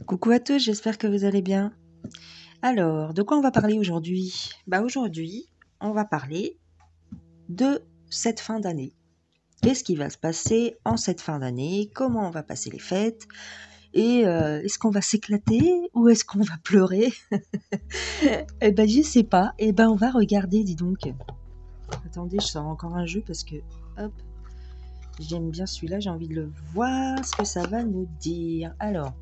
Coucou à tous, j'espère que vous allez bien. Alors, de quoi on va parler aujourd'hui? Aujourd'hui, on va parler de cette fin d'année. Qu'est-ce qui va se passer en cette fin d'année? Comment on va passer les fêtes? Et est-ce qu'on va s'éclater ou est-ce qu'on va pleurer? Eh ben, je sais pas. Eh ben, on va regarder, dis donc. Attendez, je sors encore un jeu parce que, hop, j'aime bien celui-là, j'ai envie de le voir, ce que ça va nous dire. Alors,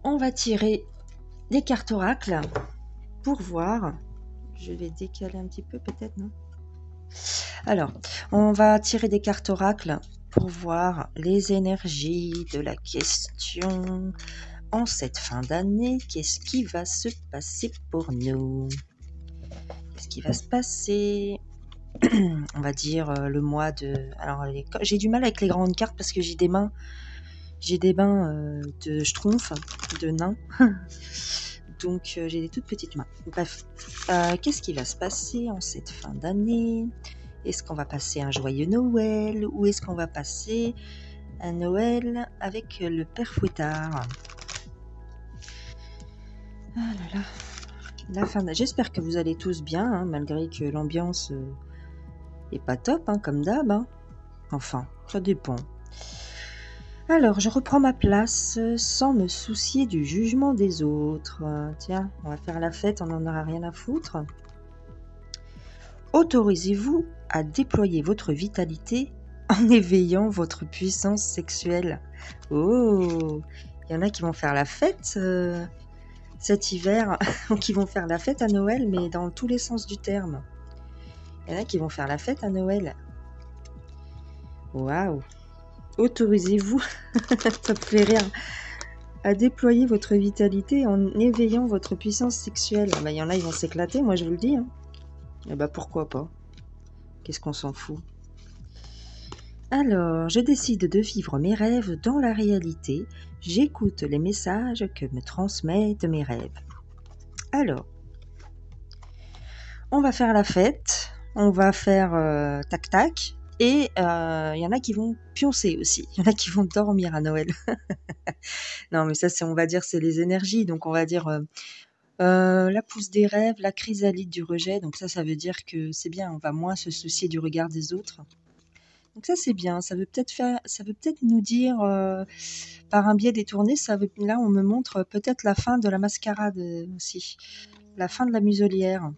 on va tirer des cartes oracles pour voir. Je vais décaler un petit peu peut-être, non? Alors, on va tirer des cartes oracles pour voir les énergies de la question en cette fin d'année. Qu'est-ce qui va se passer pour nous? Qu'est-ce qui va se passer? On va dire le mois de... Alors, j'ai du mal avec les grandes cartes parce que j'ai des mains de schtroumpfs, de nains. Donc, j'ai des toutes petites mains. Bref, qu'est-ce qui va se passer en cette fin d'année? Est-ce qu'on va passer un joyeux Noël ou est-ce qu'on va passer un Noël avec le père Fouettard? Ah là là, la fin d'année. J'espère que vous allez tous bien, hein, malgré que l'ambiance est pas top, hein, comme d'hab. Hein. Enfin, ça dépend. Alors, je reprends ma place sans me soucier du jugement des autres. Tiens, on va faire la fête, on n'en aura rien à foutre. Autorisez-vous à déployer votre vitalité en éveillant votre puissance sexuelle. Oh, il y en a qui vont faire la fête cet hiver, qui vont faire la fête à Noël, mais dans tous les sens du terme. Il y en a qui vont faire la fête à Noël. Waouh! Autorisez-vous, ça me fait rire, à déployer votre vitalité en éveillant votre puissance sexuelle. Il y en a, ils vont s'éclater, moi je vous le dis. Hein. Et pourquoi pas? Qu'est-ce qu'on s'en fout? Alors, je décide de vivre mes rêves dans la réalité. J'écoute les messages que me transmettent mes rêves. Alors, on va faire la fête, on va faire tac-tac, et il y en a qui vont pioncer aussi. Il y en a qui vont dormir à Noël. Non, mais ça, on va dire, c'est les énergies. Donc, on va dire la pousse des rêves, la chrysalide du rejet. Donc, ça veut dire que c'est bien, on va moins se soucier du regard des autres. Donc ça c'est bien, ça veut peut-être nous dire par un biais détourné, là on me montre peut-être la fin de la mascarade aussi, la fin de la muselière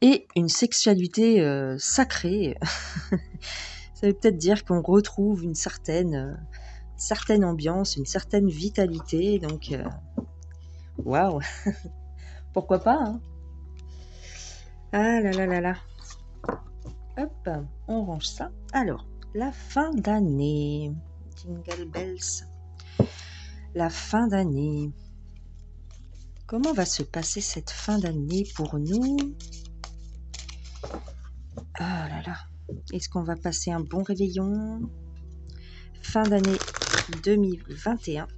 et une sexualité sacrée. Ça veut peut-être dire qu'on retrouve une certaine ambiance, une certaine vitalité, donc waouh, pourquoi pas hein. Ah là là là là. Hop, on range ça. Alors, la fin d'année. Jingle bells. La fin d'année. Comment va se passer cette fin d'année pour nous? Ah là là. Est-ce qu'on va passer un bon réveillon? Fin d'année 2021.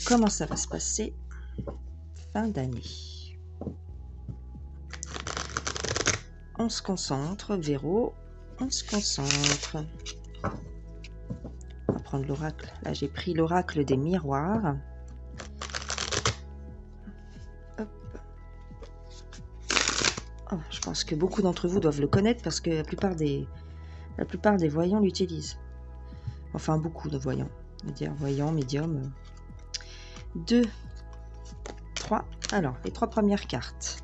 Comment ça va se passer? Fin d'année. On se concentre, Véro. On se concentre. On va prendre l'oracle. Là, j'ai pris l'oracle des miroirs. Hop. Oh, je pense que beaucoup d'entre vous doivent le connaître parce que la plupart des voyants l'utilisent. Enfin, beaucoup de voyants. On va dire voyants, médiums. 2, 3. Alors, les 3 premières cartes.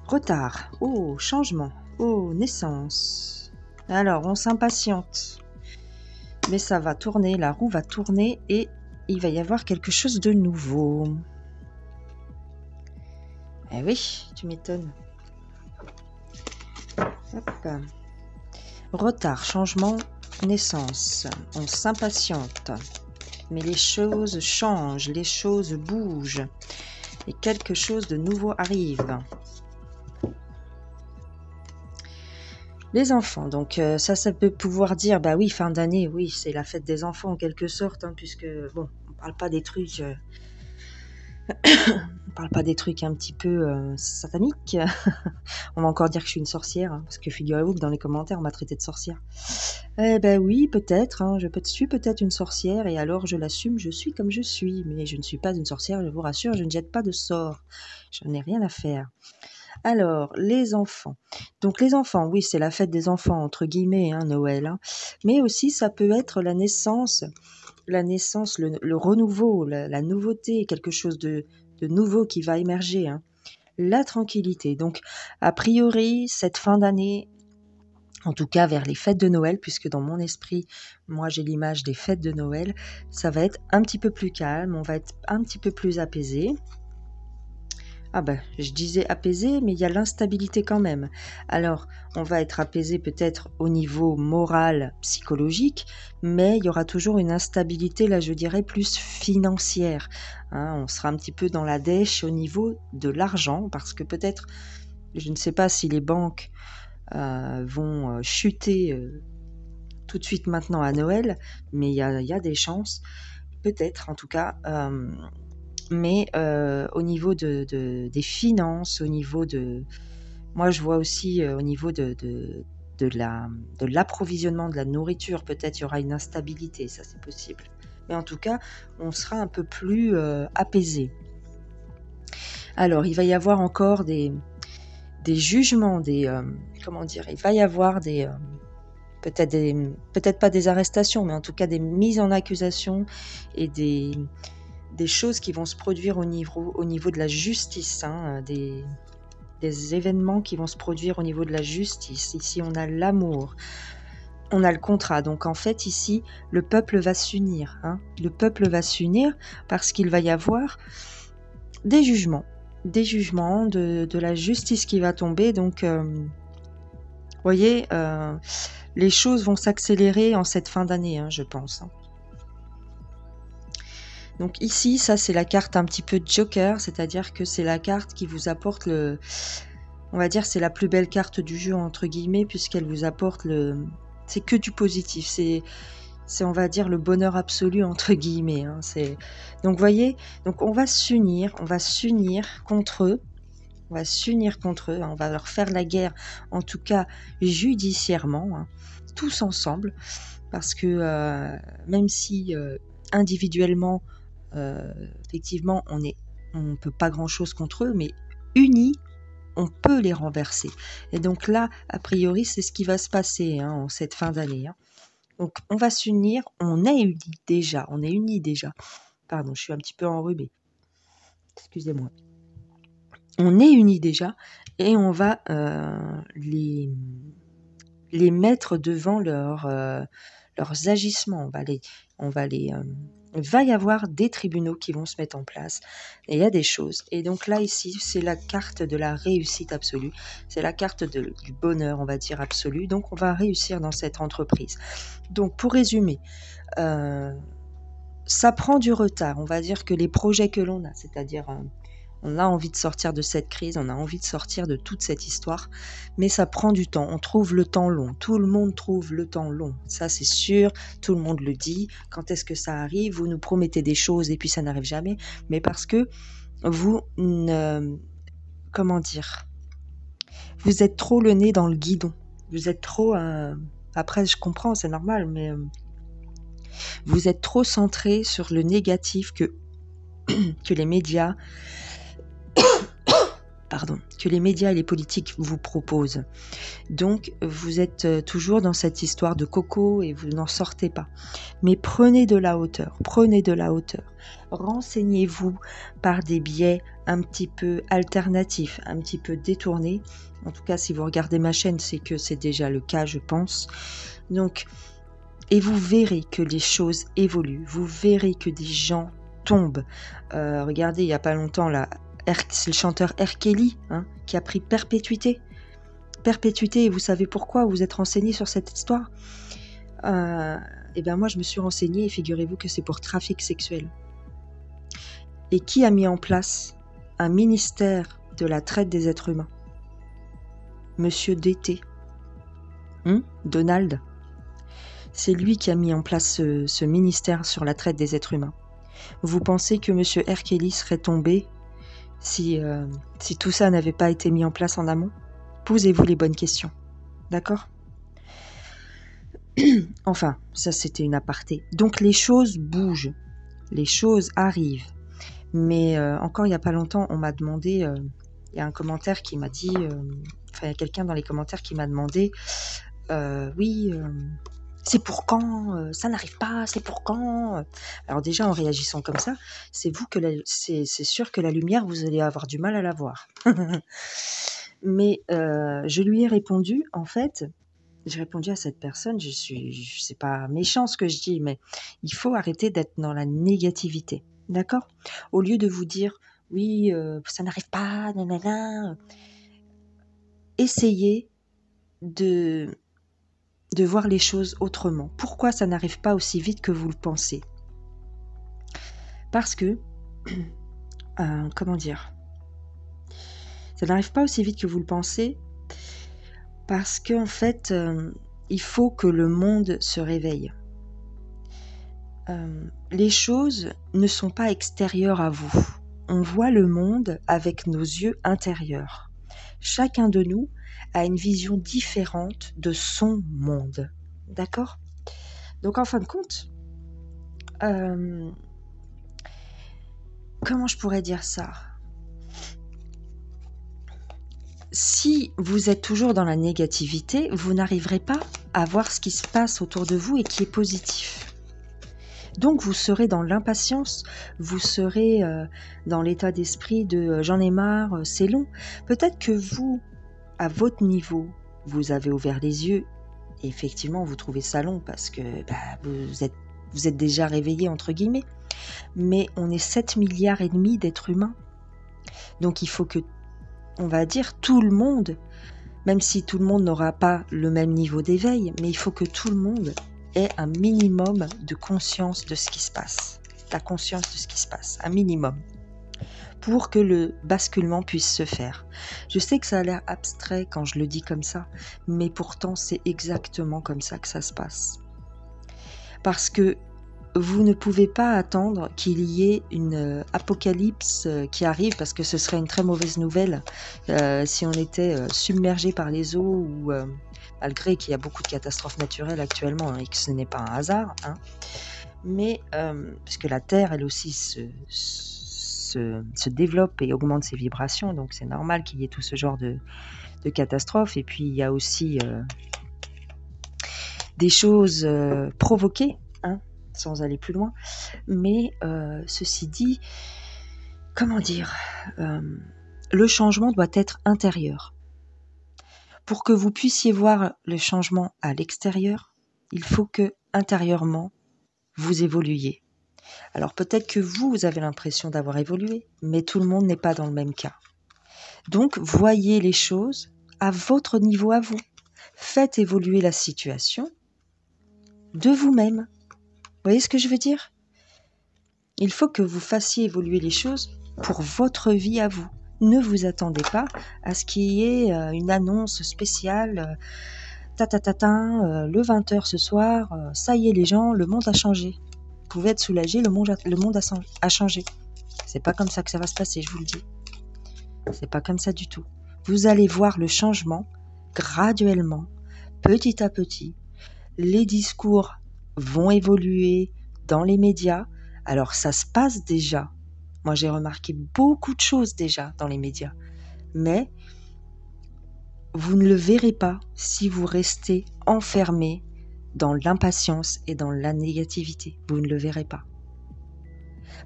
Retard. Oh, changement. Oh, naissance. Alors, on s'impatiente. Mais ça va tourner, la roue va tourner et il va y avoir quelque chose de nouveau. Eh oui, tu m'étonnes. Hop. Retard, changement, naissance. On s'impatiente. Mais les choses changent, les choses bougent. Et quelque chose de nouveau arrive. Les enfants, donc ça peut pouvoir dire, bah oui, fin d'année, oui, c'est la fête des enfants en quelque sorte, hein, puisque, bon, on parle pas des trucs On parle pas des trucs un petit peu sataniques. On va encore dire que je suis une sorcière, hein, parce que figurez-vous que dans les commentaires, on m'a traité de sorcière. Eh ben oui, peut-être, hein, suis peut-être une sorcière, et alors je l'assume, je suis comme je suis. Mais je ne suis pas une sorcière, je vous rassure, je ne jette pas de sort. J'en ai rien à faire. Alors, les enfants. Donc les enfants, oui, c'est la fête des enfants, entre guillemets, hein, Noël. Hein. Mais aussi, ça peut être la naissance, le renouveau, la nouveauté, quelque chose de nouveau qui va émerger. Hein. La tranquillité. Donc, a priori, cette fin d'année, en tout cas vers les fêtes de Noël, puisque dans mon esprit, moi j'ai l'image des fêtes de Noël, ça va être un petit peu plus calme, on va être un petit peu plus apaisé. Ah ben, je disais apaisé, mais il y a l'instabilité quand même. Alors, on va être apaisé peut-être au niveau moral, psychologique, mais il y aura toujours une instabilité, là je dirais, plus financière. Hein, on sera un petit peu dans la dèche au niveau de l'argent, parce que peut-être, je ne sais pas si les banques vont chuter tout de suite maintenant à Noël, mais il y a des chances, peut-être en tout cas. Mais au niveau des finances, au niveau de... Moi, je vois aussi au niveau de l'approvisionnement de la nourriture, peut-être il y aura une instabilité, ça c'est possible. Mais en tout cas, on sera un peu plus apaisé. Alors, il va y avoir encore des jugements, comment dire, il va y avoir peut-être pas des arrestations, mais en tout cas des mises en accusation et des choses qui vont se produire au niveau de la justice, hein, des événements qui vont se produire au niveau de la justice. Ici, on a l'amour, on a le contrat. Donc, en fait, ici, le peuple va s'unir. Hein. Le peuple va s'unir parce qu'il va y avoir des jugements de la justice qui va tomber. Donc, vous voyez, les choses vont s'accélérer en cette fin d'année, hein, je pense. Hein. Donc ici, ça c'est la carte un petit peu joker, c'est-à-dire que c'est la carte qui vous apporte on va dire c'est la plus belle carte du jeu entre guillemets, puisqu'elle vous apporte c'est que du positif, c'est on va dire le bonheur absolu entre guillemets. Hein. Donc voyez, donc on va s'unir contre eux. On va s'unir contre eux, hein. On va leur faire la guerre, en tout cas judiciairement, hein, tous ensemble, parce que même si individuellement, effectivement, on peut pas grand-chose contre eux, mais unis, on peut les renverser. Et donc là, a priori, c'est ce qui va se passer hein, en cette fin d'année. Hein. Donc on va s'unir, on est unis déjà. Pardon, je suis un petit peu enrhumée. Excusez-moi. On est unis déjà et on va les mettre devant leurs agissements. Il va y avoir des tribunaux qui vont se mettre en place et il y a des choses. Et donc là, ici, c'est la carte de la réussite absolue. C'est la carte du bonheur, on va dire, absolu. Donc, on va réussir dans cette entreprise. Donc, pour résumer, ça prend du retard. On va dire que les projets que l'on a, c'est-à-dire... on a envie de sortir de cette crise, on a envie de sortir de toute cette histoire, mais ça prend du temps, on trouve le temps long, tout le monde trouve le temps long, ça c'est sûr, tout le monde le dit, quand est-ce que ça arrive, vous nous promettez des choses et puis ça n'arrive jamais, mais parce que vous comment dire, vous êtes trop le nez dans le guidon, vous êtes trop, après je comprends, c'est normal, mais vous êtes trop centré sur le négatif que les médias que les médias et les politiques vous proposent. Donc, vous êtes toujours dans cette histoire de coco et vous n'en sortez pas. Mais prenez de la hauteur, Renseignez-vous par des biais un petit peu alternatifs, un petit peu détournés. En tout cas, si vous regardez ma chaîne, c'est que c'est déjà le cas, je pense. Donc, et vous verrez que les choses évoluent. Vous verrez que des gens tombent. Regardez, il n'y a pas longtemps, là, c'est le chanteur R. Kelly hein, qui a pris perpétuité. Et vous savez pourquoi? Vous êtes renseigné sur cette histoire? Et bien moi, je me suis renseignée et figurez-vous que c'est pour trafic sexuel. Et qui a mis en place un ministère de la traite des êtres humains? Monsieur DT. Donald. C'est lui qui a mis en place ce ministère sur la traite des êtres humains. Vous pensez que Monsieur R. Kelly serait tombé si tout ça n'avait pas été mis en place en amont? Posez-vous les bonnes questions, d'accord? Enfin, ça c'était une aparté. Donc les choses bougent, les choses arrivent. Mais encore il n'y a pas longtemps, on m'a demandé, il y a un commentaire qui m'a dit, il y a quelqu'un dans les commentaires qui m'a demandé, oui, c'est pour quand, ça n'arrive pas, c'est pour quand. Alors déjà en réagissant comme ça, c'est sûr que la lumière, vous allez avoir du mal à la voir. Mais je lui ai répondu, en fait, j'ai répondu à cette personne, c'est pas méchant ce que je dis, mais il faut arrêter d'être dans la négativité, d'accord? Au lieu de vous dire, oui, ça n'arrive pas, nanana, essayez de voir les choses autrement. Pourquoi ça n'arrive pas aussi vite que vous le pensez? Parce que, comment dire? Ça n'arrive pas aussi vite que vous le pensez parce qu'en fait, il faut que le monde se réveille. Les choses ne sont pas extérieures à vous. On voit le monde avec nos yeux intérieurs. Chacun de nous a une vision différente de son monde. D'accord? Donc en fin de compte, comment je pourrais dire ça? Si vous êtes toujours dans la négativité, vous n'arriverez pas à voir ce qui se passe autour de vous et qui est positif. Donc vous serez dans l'impatience, vous serez dans l'état d'esprit de j'en ai marre, c'est long. Peut-être que vous, à votre niveau, vous avez ouvert les yeux et effectivement vous trouvez ça long parce que vous êtes déjà réveillé entre guillemets. Mais on est 7 milliards et demi d'êtres humains. Donc il faut que, on va dire, tout le monde, même si tout le monde n'aura pas le même niveau d'éveil, mais il faut que tout le monde ait un minimum de conscience de ce qui se passe. La conscience de ce qui se passe, un minimum, pour que le basculement puisse se faire. Je sais que ça a l'air abstrait quand je le dis comme ça, mais pourtant c'est exactement comme ça que ça se passe. Parce que vous ne pouvez pas attendre qu'il y ait une apocalypse qui arrive, parce que ce serait une très mauvaise nouvelle si on était submergé par les eaux ou malgré qu'il y a beaucoup de catastrophes naturelles actuellement et que ce n'est pas un hasard, hein, mais parce que la Terre, elle aussi, se développe et augmente ses vibrations, donc c'est normal qu'il y ait tout ce genre de catastrophes. Et puis il y a aussi des choses provoquées, hein, sans aller plus loin. Mais ceci dit, comment dire, le changement doit être intérieur. Pour que vous puissiez voir le changement à l'extérieur, il faut que intérieurement vous évoluiez. Alors peut-être que vous avez l'impression d'avoir évolué, mais tout le monde n'est pas dans le même cas. Donc voyez les choses à votre niveau à vous. Faites évoluer la situation de vous-même. Vous voyez ce que je veux dire? Il faut que vous fassiez évoluer les choses pour votre vie à vous. Ne vous attendez pas à ce qu'il y ait une annonce spéciale, le 20h ce soir, ça y est les gens, le monde a changé. Vous pouvez être soulagé, le monde a changé. C'est pas comme ça que ça va se passer, je vous le dis. C'est pas comme ça du tout. Vous allez voir le changement graduellement, petit à petit. Les discours vont évoluer dans les médias. Alors ça se passe déjà. Moi j'ai remarqué beaucoup de choses déjà dans les médias. Mais vous ne le verrez pas si vous restez enfermé dans l'impatience et dans la négativité. Vous ne le verrez pas.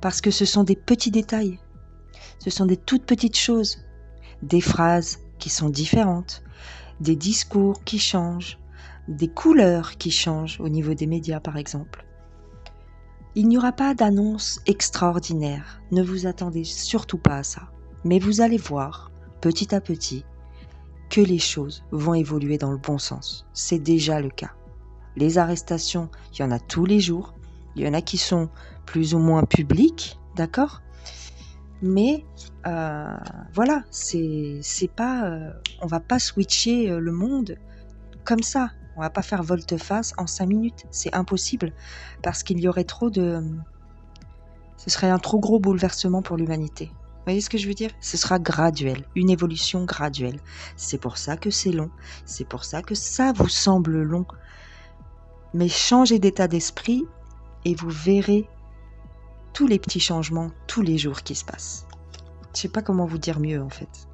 Parce que ce sont des petits détails. Ce sont des toutes petites choses. Des phrases qui sont différentes. Des discours qui changent. Des couleurs qui changent au niveau des médias par exemple. Il n'y aura pas d'annonce extraordinaire. Ne vous attendez surtout pas à ça. Mais vous allez voir, petit à petit, que les choses vont évoluer dans le bon sens. C'est déjà le cas. Les arrestations, il y en a tous les jours. Il y en a qui sont plus ou moins publiques, d'accord ? Mais voilà, c'est pas, on va pas switcher le monde comme ça. On va pas faire volte-face en 5 minutes. C'est impossible parce qu'il y aurait trop de Ce serait un trop gros bouleversement pour l'humanité. Vous voyez ce que je veux dire? Ce sera graduel, une évolution graduelle. C'est pour ça que c'est long, c'est pour ça que ça vous semble long. Mais changez d'état d'esprit et vous verrez tous les petits changements tous les jours qui se passent. Je sais pas comment vous dire mieux en fait.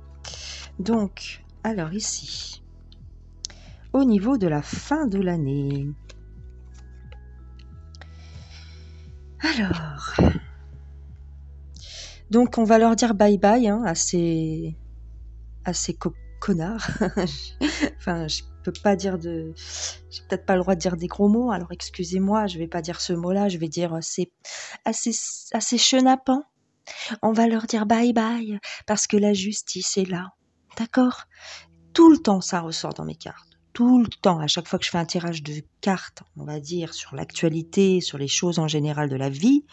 Donc, alors ici, au niveau de la fin de l'année. Alors, donc on va leur dire bye bye à ces connards. Enfin, je peux pas dire j'ai peut-être pas le droit de dire des gros mots, alors excusez-moi, je vais pas dire ce mot-là, je vais dire assez chenapan. On va leur dire bye bye parce que la justice est là. D'accord? Tout le temps, ça ressort dans mes cartes. Tout le temps, à chaque fois que je fais un tirage de cartes, on va dire, sur l'actualité, sur les choses en général de la vie,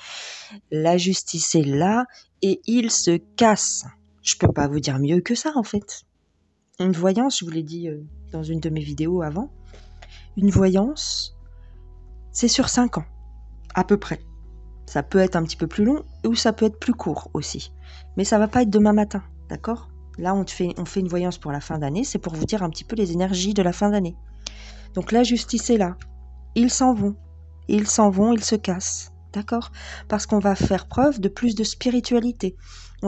la justice est là et il se casse. Je peux pas vous dire mieux que ça, en fait. Une voyance, je vous l'ai dit dans une de mes vidéos avant, une voyance, c'est sur 5 ans, à peu près. Ça peut être un petit peu plus long ou ça peut être plus court aussi. Mais ça va pas être demain matin, d'accord ? Là, on fait une voyance pour la fin d'année, c'est pour vous dire un petit peu les énergies de la fin d'année. Donc la justice est là. Ils s'en vont. Ils s'en vont, ils se cassent. D'accord ? Parce qu'on va faire preuve de plus de spiritualité.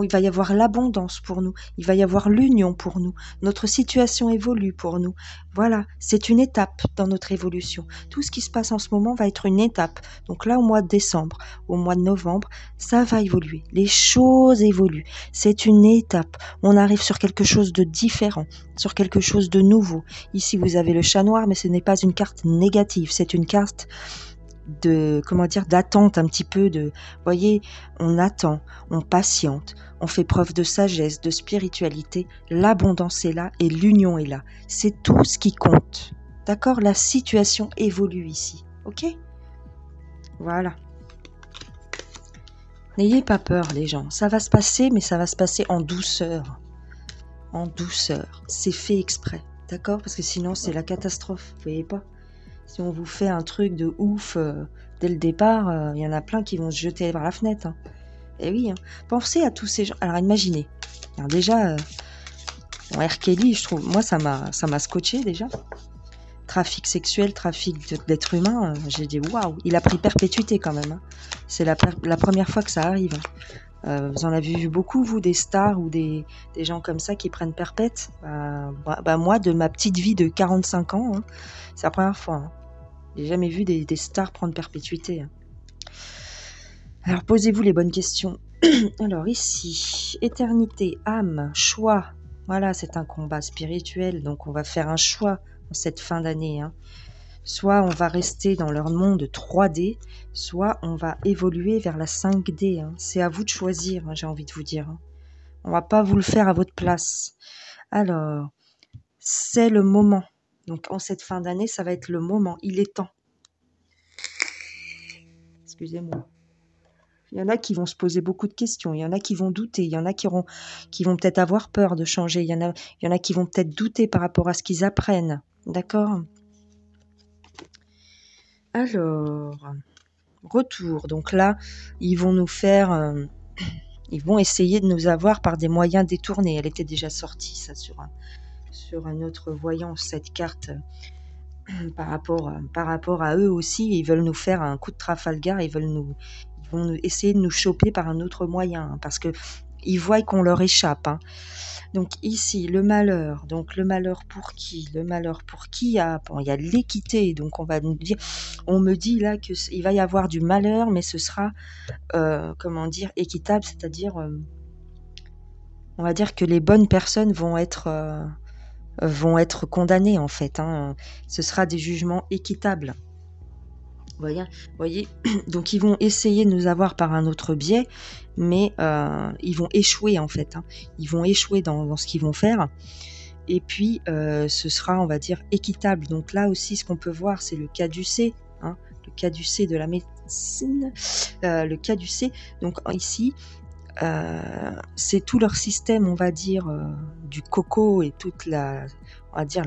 Il va y avoir l'abondance pour nous. Il va y avoir l'union pour nous. Notre situation évolue pour nous. Voilà, c'est une étape dans notre évolution. Tout ce qui se passe en ce moment va être une étape. Donc là, au mois de décembre, au mois de novembre, ça va évoluer. Les choses évoluent. C'est une étape. On arrive sur quelque chose de différent, sur quelque chose de nouveau. Ici, vous avez le chat noir, mais ce n'est pas une carte négative. C'est une carte d'attente un petit peu voyez, on attend, on patiente, on fait preuve de sagesse, de spiritualité, l'abondance est là et l'union est là. C'est tout ce qui compte. D'accord? La situation évolue ici. Ok? Voilà. N'ayez pas peur, les gens. Ça va se passer, mais ça va se passer en douceur. En douceur. C'est fait exprès. D'accord? Parce que sinon, c'est la catastrophe. Vous voyez pas? Si on vous fait un truc de ouf dès le départ, il y en a plein qui vont se jeter par la fenêtre. Et oui, pensez à tous ces gens. Alors imaginez. Alors déjà, R. Kelly, je trouve, moi ça m'a scotché déjà. Trafic sexuel, trafic d'êtres humains, j'ai dit waouh, il a pris perpétuité quand même. C'est la première fois que ça arrive. Vous en avez vu beaucoup, vous, des stars ou des gens comme ça qui prennent perpète. Moi, de ma petite vie de 45 ans, c'est la première fois. J'ai jamais vu des stars prendre perpétuité. Alors, posez-vous les bonnes questions. Alors, ici, éternité, âme, choix. Voilà, c'est un combat spirituel, donc on va faire un choix en cette fin d'année. Soit on va rester dans leur monde 3D, soit on va évoluer vers la 5D. C'est à vous de choisir, j'ai envie de vous dire. On va pas vous le faire à votre place. Alors, c'est le moment. Donc en cette fin d'année, ça va être le moment. Il est temps. Excusez-moi. Il y en a qui vont se poser beaucoup de questions. Il y en a qui vont douter. Il y en a qui vont peut-être avoir peur de changer. Il y en a qui vont peut-être douter par rapport à ce qu'ils apprennent. D'accord ? Alors, retour. Donc là, ils vont nous faire... ils vont essayer de nous avoir par des moyens détournés. Elle était déjà sortie, ça, sur un autre voyant, cette carte, par rapport à eux aussi. Ils veulent nous faire un coup de Trafalgar, ils vont essayer de nous choper par un autre moyen, parce que ils voient qu'on leur échappe. Donc ici, le malheur. Donc le malheur pour qui? Le malheur pour qui? Il y a l'équité. Donc on me dit là qu'il va y avoir du malheur, mais ce sera, équitable, c'est-à-dire, on va dire que les bonnes personnes vont être condamnées en fait. Ce sera des jugements équitables. Vous voyez, donc ils vont essayer de nous avoir par un autre biais, mais ils vont échouer en fait. Ils vont échouer dans ce qu'ils vont faire. Et puis, ce sera, on va dire, équitable. Donc là aussi, ce qu'on peut voir, c'est le caducée, le caducée de la médecine, le caducée. Donc ici, c'est tout leur système, on va dire, du coco et toute la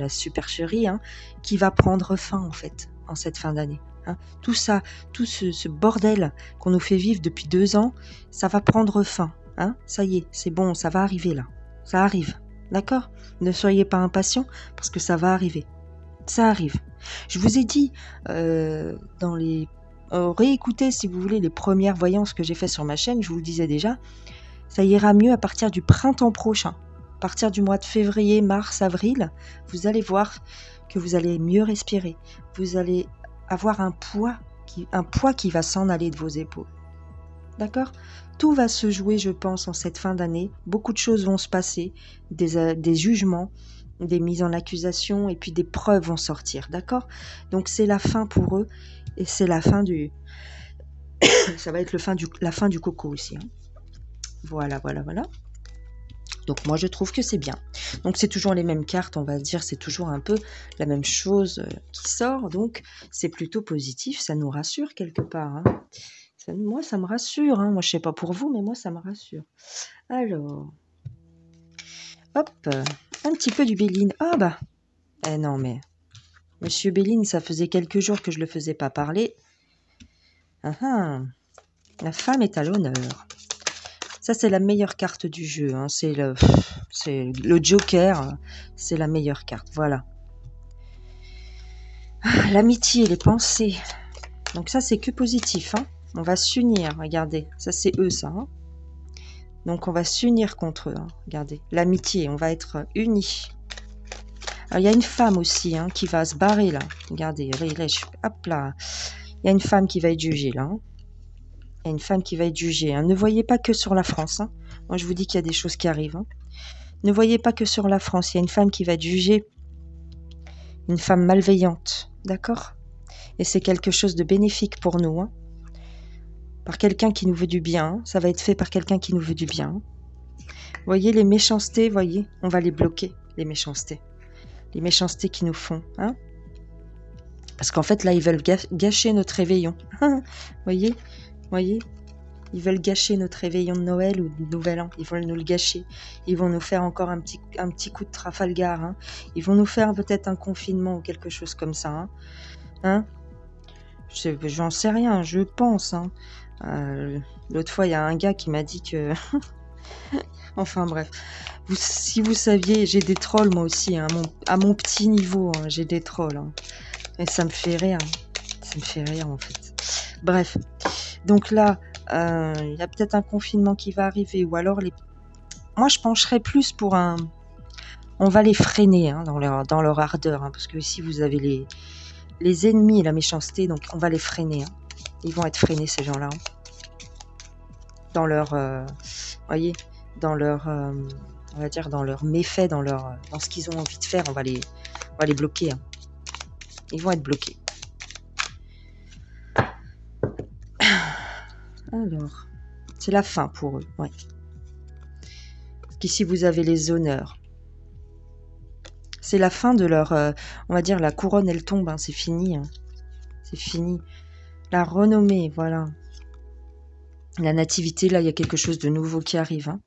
supercherie, qui va prendre fin en fait, en cette fin d'année. hein. Tout ça, tout ce bordel qu'on nous fait vivre depuis 2 ans, ça va prendre fin, hein. Ça y est, c'est bon, ça va arriver là. Ça arrive, d'accord? Ne soyez pas impatients parce que ça va arriver. Ça arrive. Je vous ai dit dans les... réécoutez si vous voulez les premières voyances que j'ai fait sur ma chaîne, je vous le disais déjà, ça ira mieux à partir du printemps prochain. À partir du mois de février, mars, avril, vous allez voir que vous allez mieux respirer. Vous allez avoir un poids qui va s'en aller de vos épaules. D'accord? Tout va se jouer, je pense, en cette fin d'année. Beaucoup de choses vont se passer, des jugements, des mises en accusation, et puis des preuves vont sortir. D'accord? Donc c'est la fin pour eux, et c'est la fin du... ça va être la fin du coco aussi. Hein. Voilà. Donc moi je trouve que c'est bien. Donc c'est toujours les mêmes cartes, on va dire, c'est toujours un peu la même chose qui sort. Donc c'est plutôt positif, ça nous rassure quelque part. Hein. Moi ça me rassure, hein. Moi je sais pas pour vous, mais moi ça me rassure. Alors, hop, un petit peu du Béline. Ah bah, non mais, Monsieur Béline, ça faisait quelques jours que je le faisais pas parler. La femme est à l'honneur. Ça, c'est la meilleure carte du jeu. Hein. C'est le Joker. C'est la meilleure carte. Voilà. Ah, l'amitié, les pensées. Donc ça, c'est que positif. Hein. On va s'unir. Regardez. Ça, c'est eux, ça. Hein. Donc, on va s'unir contre eux. Hein. Regardez. L'amitié, on va être unis. Alors, il y a une femme aussi hein, qui va se barrer, là. Regardez. Hop là. Il y a une femme qui va être jugée, là. Hein. Il y a une femme qui va être jugée. Hein. Ne voyez pas que sur la France. Hein. Moi, je vous dis qu'il y a des choses qui arrivent. Hein. Ne voyez pas que sur la France. Il y a une femme qui va être jugée. Une femme malveillante. D'accord? Et c'est quelque chose de bénéfique pour nous. Hein. Par quelqu'un qui nous veut du bien. Hein. Ça va être fait par quelqu'un qui nous veut du bien. Hein. Voyez les méchancetés, voyez. On va les bloquer, les méchancetés. Les méchancetés qui nous font. Hein. Parce qu'en fait, là, ils veulent gâcher notre réveillon. Voyez? Ils veulent gâcher notre réveillon de Noël ou de Nouvel An. Ils veulent nous le gâcher. Ils vont nous faire encore un petit coup de Trafalgar. Hein. Ils vont nous faire peut-être un confinement ou quelque chose comme ça. Hein. J'en sais rien, je pense. Hein. L'autre fois, il y a un gars qui m'a dit que... enfin bref. Si vous saviez, j'ai des trolls moi aussi. Hein. À mon petit niveau, hein, j'ai des trolls. Hein. Et ça me fait rire. Ça me fait rire en fait. Bref. Donc là, il y a peut-être un confinement qui va arriver. Ou alors, moi je pencherais plus pour un... On va les freiner hein, dans leur ardeur. Hein, parce que ici, vous avez les ennemis et la méchanceté. Donc on va les freiner. Hein. Ils vont être freinés ces gens-là. Hein. Dans leur... voyez, dans leur... on va dire dans leur méfait, dans ce qu'ils ont envie de faire, on va les bloquer. Hein. Ils vont être bloqués. Alors, c'est la fin pour eux, ouais. Parce qu'ici, vous avez les honneurs. C'est la fin de leur... on va dire, la couronne, elle tombe, hein, c'est fini. Hein. C'est fini. La renommée, voilà. La nativité, là, il y a quelque chose de nouveau qui arrive. Hein.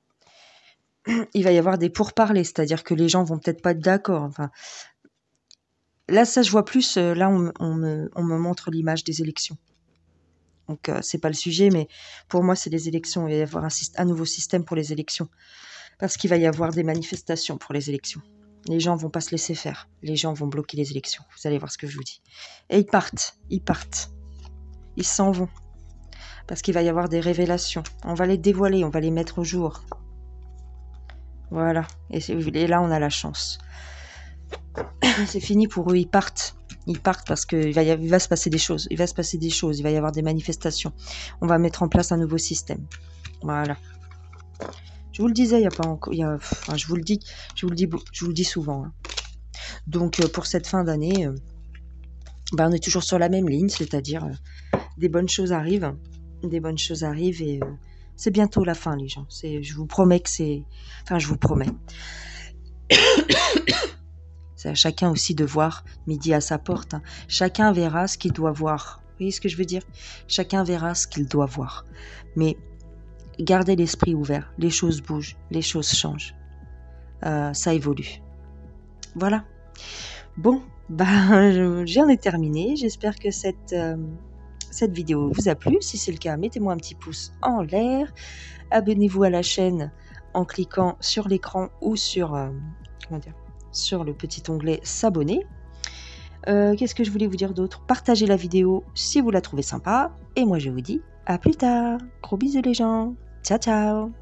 Il va y avoir des pourparlers, c'est-à-dire que les gens vont peut-être pas être d'accord. Enfin, là, ça, je vois plus... là, on me montre l'image des élections. Donc, c'est pas le sujet, mais pour moi, c'est les élections. Il va y avoir un nouveau système pour les élections. Parce qu'il va y avoir des manifestations pour les élections. Les gens vont pas se laisser faire. Les gens vont bloquer les élections. Vous allez voir ce que je vous dis. Et ils partent. Ils s'en vont. Parce qu'il va y avoir des révélations. On va les dévoiler, on va les mettre au jour. Voilà. Et là, on a la chance. C'est fini pour eux, ils partent. Ils partent parce qu'il va se passer des choses. Il va y avoir des manifestations. On va mettre en place un nouveau système. Voilà. Je vous le disais, il y a pas encore... enfin, je vous le dis souvent. Hein. Donc, pour cette fin d'année, on est toujours sur la même ligne, c'est-à-dire des bonnes choses arrivent. Et c'est bientôt la fin, les gens. Je vous promets que c'est... Enfin, je vous promets. C'est à chacun aussi de voir midi à sa porte. Hein. Chacun verra ce qu'il doit voir. Vous voyez ce que je veux dire? Chacun verra ce qu'il doit voir. Mais gardez l'esprit ouvert. Les choses bougent. Les choses changent. Ça évolue. Voilà. Bon, J'en ai terminé. J'espère que cette vidéo vous a plu. Si c'est le cas, mettez-moi un petit pouce en l'air. Abonnez-vous à la chaîne en cliquant sur l'écran ou sur, sur le petit onglet s'abonner. Qu'est-ce que je voulais vous dire d'autre? Partagez la vidéo si vous la trouvez sympa. Et moi, je vous dis à plus tard. Gros bisous les gens. Ciao, ciao.